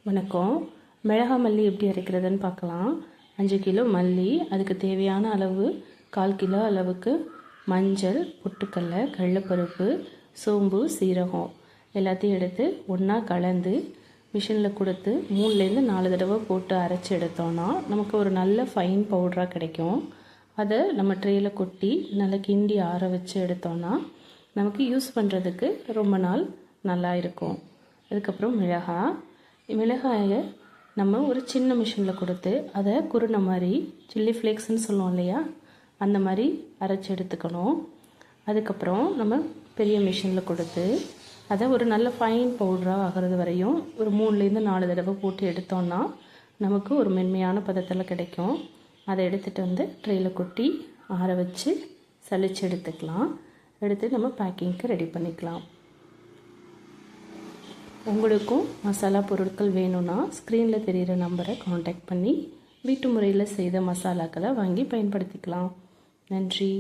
வணக்கம். மிளகா மல்லி எப்படி அரைக்கிறதுன்னு பார்க்கலாம். 5 கிலோ மல்லி, அதுக்கு தேவையான அளவு 1/4 கிலோ அளவுக்கு மஞ்சள், பொட்டுக்கடலை, கடலைப்பருப்பு, சோம்பு, சீரகம் எல்லாத்தையும் எடுத்து ஒன்றா கலந்து மிஷினில் கொடுத்து 3லேருந்து 4 தடவை போட்டு அரைச்சி எடுத்தோன்னா நமக்கு ஒரு நல்ல ஃபைன் பவுடராக கிடைக்கும். அதை நம்ம ட்ரேயில் கொட்டி நல்லா கிண்டி ஆற வச்சு எடுத்தோன்னா நமக்கு யூஸ் பண்ணுறதுக்கு ரொம்ப நாள் நல்லா இருக்கும். அதுக்கப்புறம் மிளகாயை நம்ம ஒரு சின்ன மிஷினில் கொடுத்து அதை குருணை மாதிரி சில்லி ஃப்ளேக்ஸ்ன்னு சொல்லுவோம் இல்லையா, அந்த மாதிரி அரைச்சி எடுத்துக்கணும். அதுக்கப்புறம் நம்ம பெரிய மிஷினில் கொடுத்து அதை ஒரு நல்ல ஃபைன் பவுடராக ஆகிறது வரையும் ஒரு 3லேருந்து 4 தடவை போட்டு எடுத்தோன்னா நமக்கு ஒரு மென்மையான பதத்தில் கிடைக்கும். அதை எடுத்துகிட்டு வந்து ட்ரேயில் கொட்டி ஆற வச்சு சலிச்சு எடுத்துக்கலாம். எடுத்து நம்ம பேக்கிங்க்கு ரெடி பண்ணிக்கலாம். உங்களுக்கும் மசாலா பொருட்கள் வேணும்னா ஸ்க்ரீனில் தெரிகிற நம்பரை காண்டாக்ட் பண்ணி வீட்டு முறையில் செய்த மசாலாக்களை வாங்கி பயன்படுத்திக்கலாம். நன்றி.